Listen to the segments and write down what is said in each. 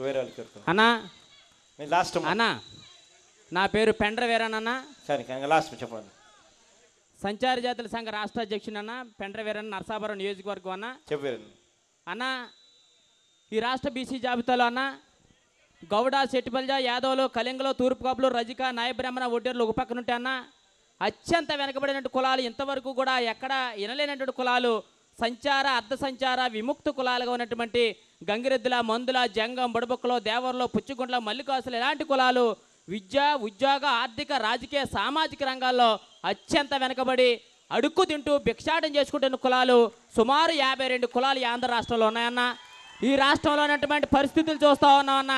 వేరే వాళ్ళకి అన్నా లాస్ట్ అన్నా నా పేరు పెండ్ర వీరన్న. సరే లాస్ట్ చెప్పండి. సంచార జాతుల సంఘ రాష్ట్ర అధ్యక్షుడు అన్న పెండ్ర వీరన్న, నరసాపురం నియోజకవర్గం అన్న. చెప్పారు అన్న ఈ రాష్ట్ర బీసీ జాబితాలో అన్న గౌడ, సెట్టిపల్జ, యాదవులు, కళింగలు, తూర్పు కాపులు, రజిక, నాయబ్రహ్మణ, ఒడ్డేర్లు ఒక పక్కన ఉంటే అన్న అత్యంత వెనకబడినట్టు కులాలు ఇంతవరకు కూడా ఎక్కడ వినలేనటువంటి కులాలు సంచార, అర్ధ సంచార, విముక్త కులాలుగా ఉన్నటువంటి గంగిరెద్దుల, మందుల, జంగం, బుడబొక్కలు, దేవర్లు, పుచ్చుగుండ్ల, మల్లికాసులు ఇలాంటి కులాలు విద్య, ఉద్యోగ, ఆర్థిక, రాజకీయ, సామాజిక రంగాల్లో అత్యంత వెనకబడి అడుక్కు తింటూ భిక్షాటం చేసుకుంటున్న కులాలు సుమారు 52 కులాలు ఈ ఆంధ్ర రాష్ట్రంలో ఉన్నాయన్న. ఈ రాష్ట్రంలో ఉన్నటువంటి పరిస్థితులు చూస్తూ ఉన్నామన్న.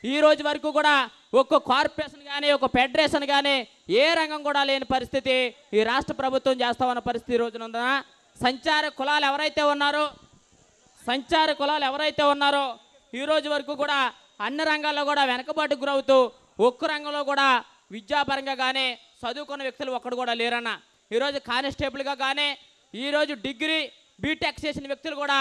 ఈ రోజు వరకు కూడా ఒక్క కార్పొరేషన్ కానీ ఒక ఫెడరేషన్ కానీ ఏ రంగం కూడా లేని పరిస్థితి ఈ రాష్ట్ర ప్రభుత్వం చేస్తా ఉన్న పరిస్థితి ఈ రోజున ఉందన్న. సంచార కులాలు ఎవరైతే ఉన్నారో ఈ రోజు వరకు కూడా అన్ని రంగాల్లో కూడా వెనకబాటుకు గురవుతూ ఒక్క రంగంలో కూడా విద్యాపరంగా కానీ చదువుకున్న వ్యక్తులు ఒక్కడు కూడా లేరన్న. ఈరోజు కానిస్టేబుల్గా కానీ ఈరోజు డిగ్రీ, బీటెక్ చేసిన వ్యక్తులు కూడా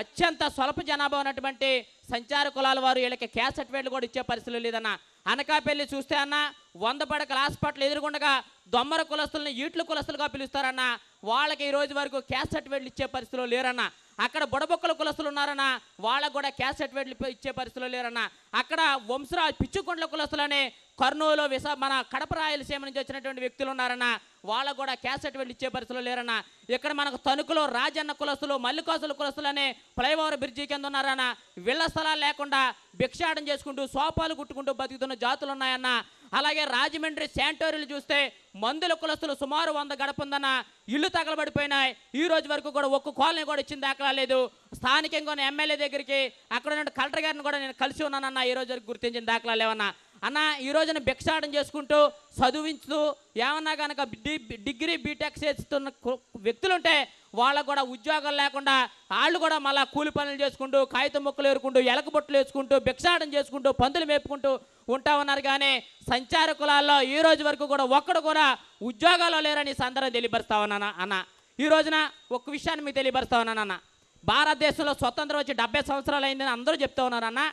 అత్యంత స్వల్ప జనాభా ఉన్నటువంటి సంచార కులాల వారు వీళ్ళకి క్యాస్ట్ సర్టిఫికేట్లు కూడా ఇచ్చే పరిస్థితులు లేదన్న. అనకాపల్లి చూస్తే అన్న 100 పడకల హాస్పిటల్ ఎదురుగుండగా దొమ్మర కులస్తులను ఈట్ల కులస్తులుగా పిలుస్తారన్న. వాళ్ళకి ఈ రోజు వరకు క్యాస్ట్ సర్టిఫికేట్లు ఇచ్చే పరిస్థితులు లేరన్న. అక్కడ బుడబొక్కల కులస్తులు ఉన్నారన్న, వాళ్ళకు కూడా క్యాస్ట్ సర్టిఫికేట్లు ఇచ్చే పరిస్థితులు లేరన్న. అక్కడ వంశరాజు పిచ్చుకొండల కులస్తులని కర్నూలు, మన కడప, రాయలసీమ నుంచి వచ్చినటువంటి వ్యక్తులు ఉన్నారన్న, వాళ్ళకు కూడా క్యాస్ట్ సర్టిఫికేట్లు ఇచ్చే పరిస్థితులు లేరన్న. ఇక్కడ మనకు తణుకులో రాజన్న కులస్తులు, మల్లికాసుల కులస్తులని ఫ్లైఓవర్ బ్రిడ్జి కింద ఉన్నారన్న. వీళ్ళ స్థలాలు లేకుండా భిక్షాటం చేసుకుంటూ సోపాలు కుట్టుకుంటూ బతుకుతున్న జాతులు ఉన్నాయన్న. అలాగే రాజమండ్రి శాంటోరీలు చూస్తే మందుల కులస్తులు సుమారు 100 గడప ఉందన్న. ఇల్లు తగలబడిపోయినాయి. ఈ రోజు వరకు కూడా ఒక్క కాలనీ కూడా ఇచ్చిన దాఖలా లేదు. స్థానికంగా ఉన్న ఎమ్మెల్యే దగ్గరికి అక్కడ ఉన్న కలెక్టర్ గారిని కూడా నేను కలిసి ఉన్నానన్న. ఈ రోజు వరకు గుర్తించిన దాఖలా లేవన్నా. అన్న ఈ రోజున భిక్షాటం చేసుకుంటూ చదివించుతూ ఏమన్నా కనుక డిగ్రీ, బీటెక్ చేస్తున్న వ్యక్తులుంటే వాళ్ళకు కూడా ఉద్యోగాలు లేకుండా వాళ్ళు కూడా మళ్ళీ కూలి పనులు చేసుకుంటూ కాగితం మొక్కలు ఏరుకుంటూ ఎలకబొట్టులు వేసుకుంటూ భిక్షాటం చేసుకుంటూ పందులు మేపుకుంటూ ఉంటా ఉన్నారు. కానీ సంచార కులాల్లో ఈ రోజు వరకు కూడా ఒక్కడు కూడా ఉద్యోగాల్లో లేరని సందర్భం తెలియపరుస్తా ఉన్నాను అన్న. ఈ రోజున ఒక్క విషయాన్ని మీకు తెలియపరుస్తా ఉన్నాను అన్న. భారతదేశంలో స్వతంత్రం వచ్చి 70 సంవత్సరాలు అయిందని అందరూ చెప్తా ఉన్నారన్న.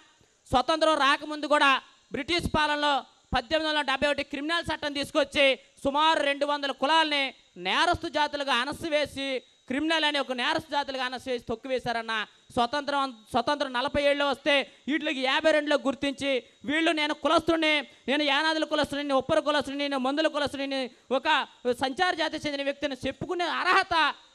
స్వతంత్రం రాకముందు కూడా బ్రిటిష్ పాలనలో 1871 క్రిమినల్ చట్టం తీసుకొచ్చి సుమారు 200 కులాలని నేరస్తు జాతులుగా అనసివేసి క్రిమినల్ అని ఒక నేరస్తు జాతులుగా అనసివేసి తొక్కివేశారన్న. స్వతంత్రం 47లో వస్తే వీటికి 52లో గుర్తించి వీళ్ళు నేను కులస్తుడిని, నేను యానాదుల కులస్తుడిని, ఉప్పర కులస్తుడిని, నేను మందుల కులస్తుడిని, ఒక సంచార జాతికి చెందిన వ్యక్తిని చెప్పుకునే అర్హత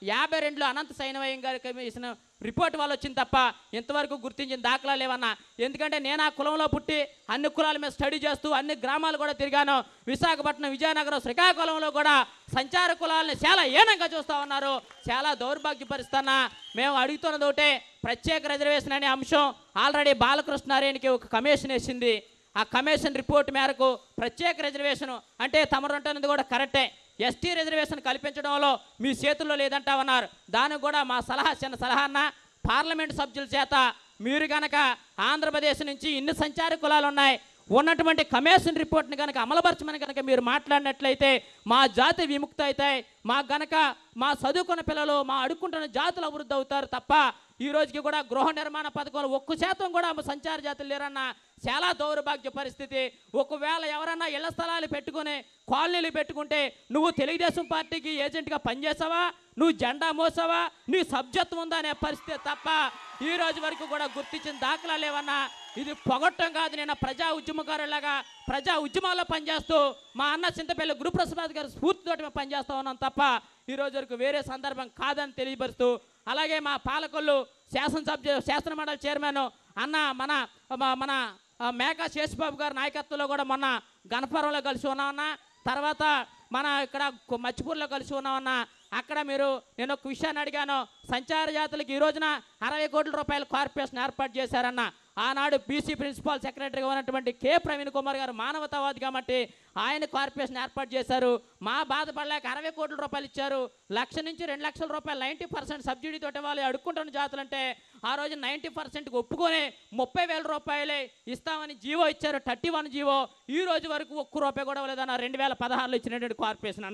52లో అనంత సైనవయ్య గారికి వేసిన రిపోర్ట్ వాళ్ళు వచ్చింది తప్ప ఇంతవరకు గుర్తించిన దాఖలా లేవన్నా. ఎందుకంటే నేను ఆ కులంలో పుట్టి అన్ని కులాల మీద స్టడీ చేస్తూ అన్ని గ్రామాలు కూడా తిరిగాను. విశాఖపట్నం, విజయనగరం, శ్రీకాకుళంలో కూడా సంచార కులాలని చాలా ఏనంగా చూస్తూ ఉన్నారు. చాలా దౌర్భాగ్యపరుస్తున్నా. మేము అడుగుతున్నది ఒకటే, ప్రత్యేక రిజర్వేషన్ అనే అంశం ఆల్రెడీ బాలకృష్ణారాయణకి ఒక కమిషన్ వేసింది. ఆ కమిషన్ రిపోర్ట్ మేరకు ప్రత్యేక రిజర్వేషన్ అంటే తమరుంటున్నది కూడా కరెక్టే. ఎస్టీ రిజర్వేషన్ కల్పించడంలో మీ చేతుల్లో లేదంటా ఉన్నారు. దానికి కూడా మా చిన్న సలహా అన్న, పార్లమెంటు సభ్యుల చేత మీరు కనుక ఆంధ్రప్రదేశ్ నుంచి ఇన్ని సంచార కులాలు ఉన్నాయి ఉన్నటువంటి కమిషన్ రిపోర్ట్ని కనుక అమలుపరచమని కనుక మీరు మాట్లాడినట్లయితే మా జాతి విముక్తి అవుతాయి. మా చదువుకున్న పిల్లలు, మా అడుక్కుంటున్న జాతులు అభివృద్ధి అవుతారు తప్ప ఈ రోజుకి కూడా గృహ నిర్మాణ పథకంలో 1% కూడా సంచార జాతులు లేరన్న. చాలా దౌర్భాగ్య పరిస్థితి. ఒకవేళ ఎవరన్నా ఇళ్ల స్థలాలు పెట్టుకుని కాలనీలు పెట్టుకుంటే నువ్వు తెలుగుదేశం పార్టీకి ఏజెంట్గా పనిచేసావా, నువ్వు జెండా మోసావా, నీ సభ్యత్వం ఉందా అనే పరిస్థితి తప్ప ఈ రోజు వరకు కూడా గుర్తించిన దాఖలా లేవన్నా. ఇది పొగట్టం కాదు. నేను ప్రజా ఉద్యమకారులాగా ప్రజా ఉద్యమాల్లో పనిచేస్తూ మా అన్న చింతపల్లి గురుప్రసాద్ గారి స్ఫూర్తితోటి మేము పనిచేస్తూ ఉన్నాం తప్ప ఈ రోజు వరకు వేరే సందర్భం కాదని తెలియపరుస్తూ, అలాగే మా పాలకొల్లు శాసనమండలి చైర్మన్ అన్న మన మేకా శేషబాబు గారి నాయకత్వంలో కూడా మొన్న గణపురంలో కలిసి ఉన్నామన్నా. తర్వాత మన ఇక్కడ మచ్చిపూర్లో కలిసి ఉన్నామన్నా. అక్కడ నేను ఒక విషయాన్ని అడిగాను. సంచార జాతులకు ఈ రోజున 60 కోట్ల రూపాయల కార్పొరేషన్ ఏర్పాటు చేశారన్న. ఆనాడు బీసీ ప్రిన్సిపల్ సెక్రటరీగా ఉన్నటువంటి కె ప్రవీణ్ కుమార్ గారు మానవతావాది కాబట్టి ఆయన కార్పొరేషన్ ఏర్పాటు చేశారు. మా బాధపడలేక 60 కోట్ల రూపాయలు ఇచ్చారు. 1,00,000 నుంచి 2 లక్షల రూపాయలు 90% సబ్సిడీతో వాళ్ళు అడుక్కుంటున్న జాతులంటే ఆ రోజు 90%కి ఒప్పుకొని 30,000 రూపాయలే ఇస్తామని జీవో ఇచ్చారు. 31 జీవో. ఈ రోజు వరకు ఒక్క రూపాయి కూడా లేదన్న. 2016లో ఇచ్చినటువంటి కార్పొరేషన్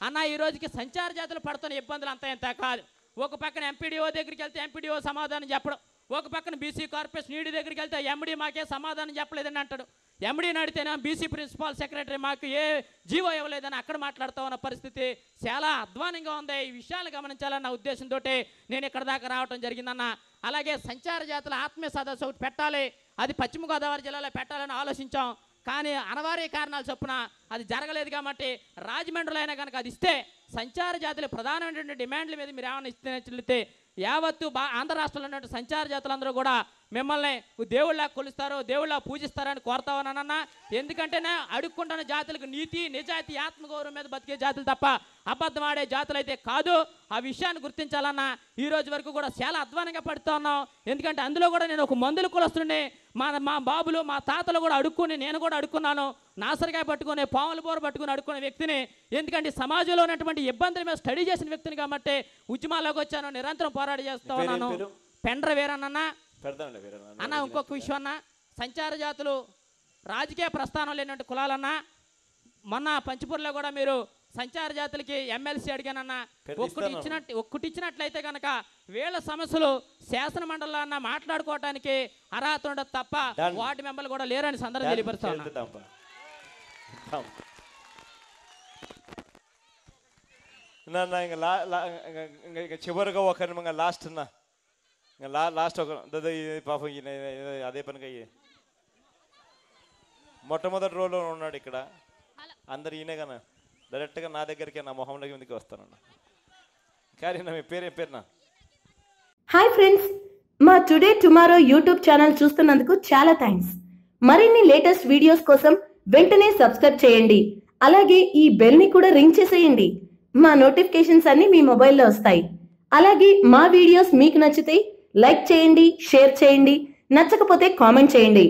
అన్న ఈ రోజుకి సంచార జాతులు పడుతున్న ఇబ్బందులు అంతా ఎంత కాదు. ఒక పక్కన ఎంపీడీఓ దగ్గరికి వెళ్తే ఎంపీడీఓ సమాధానం చెప్పడం, ఒక పక్కన బీసీ కార్పొరేషన్ ఈడీ దగ్గరికి వెళ్తే ఎండి మాకే సమాధానం చెప్పలేదని అంటాడు. ఎండీని అడితేనే బీసీ ప్రిన్సిపాల్ సెక్రటరీ మాకు ఏ జీవో ఇవ్వలేదని అక్కడ మాట్లాడుతూ ఉన్న పరిస్థితి చాలా అధ్వానంగా ఉంది. ఈ విషయాలు గమనించాలన్న ఉద్దేశంతో నేను ఇక్కడ దాకా రావడం జరిగిందన్న. అలాగే సంచార జాతుల ఆత్మీయ సదస్సు ఒకటి పెట్టాలి, అది పశ్చిమ గోదావరి జిల్లాలో పెట్టాలని ఆలోచించాం. కానీ అనివార్య కారణాలు చొప్పున అది జరగలేదు. కాబట్టి రాజమండ్రిలో అయినా కనుక అది ఇస్తే సంచార జాతుల ప్రధానమైనటువంటి డిమాండ్ల మీద మీరు ఏమైనా ఇస్తే యావత్తు ఆంధ్ర రాష్ట్రంలో ఉన్నటువంటి సంచార జాతులందరూ కూడా మిమ్మల్ని దేవుళ్ళ కొలుస్తారు, దేవుళ్ళ పూజిస్తారని కోరుతామనన్నా. ఎందుకంటేనే అడుక్కుంటున్న జాతులకు నీతి నిజాయితీ ఆత్మగౌరవం మీద బతికే జాతులు తప్ప అబద్ధం ఆడే జాతులు అయితే కాదు. ఆ విషయాన్ని గుర్తించాలన్నా. ఈ రోజు వరకు కూడా చాలా అధ్వానంగా పడుతూ ఉన్నాం. ఎందుకంటే అందులో కూడా నేను ఒక మందుల కులస్తుని, మా బాబులు మా తాతలు కూడా అడుక్కుని, నేను కూడా అడుక్కున్నాను. నాసరికాయ పట్టుకుని పాముల బోర పట్టుకుని అడుక్కునే వ్యక్తిని. ఎందుకంటే సమాజంలో ఉన్నటువంటి ఇబ్బందుల మీద స్టడీ చేసిన వ్యక్తిని కాబట్టి ఉద్యమాల్లోకి వచ్చాను, నిరంతరం పోరాట చేస్తూ ఉన్నాను. పెండ్ర వీరన్న అన్న. ఇంకొక విషయం అన్న, సంచార జాతులు రాజకీయ ప్రస్థానం లేనటువంటి కులాలన్నా. మొన్న పంచపూర్లో కూడా మీరు సంచార జాతులకి ఎమ్మెల్సీ అడిగానన్నా. ఒక్కటి ఇచ్చినట్లయితే కనుక వీళ్ళ సమస్యలు శాసన మండలిలో అన్న మాట్లాడుకోవడానికి అర్హత ఉండదు తప్ప వార్డు మెంబర్లు కూడా లేరని సందర్భం తెలియపరుస్తాను. చివరిగా ఒక లాస్ట్ అన్న, లాస్ట్ ఒక పాపం అదే పనిగా మొట్టమొదటి రోజులో ఉన్నాడు ఇక్కడ. అందరు ఈయనే కన్నా డైరెక్ట్గా నా దగ్గరికి నా మొహంలోకి ముందుకు వస్తానన్న. కానీ మీ పేరేం పేరునా? హాయ్ ఫ్రెండ్స్, మా టుడే టుమారో యూట్యూబ్ ఛానల్ చూస్తున్నందుకు చాలా థ్యాంక్స్. మరిన్ని లేటెస్ట్ వీడియోస్ కోసం వెంటనే సబ్స్క్రైబ్ చేయండి. అలాగే ఈ బెల్ ని కూడా రింగ్ చేసేయండి. మా నోటిఫికేషన్స్ అన్ని మీ మొబైల్లో వస్తాయి. అలాగే మా వీడియోస్ మీకు నచ్చితే లైక్ చేయండి, షేర్ చేయండి, నచ్చకపోతే కామెంట్ చేయండి.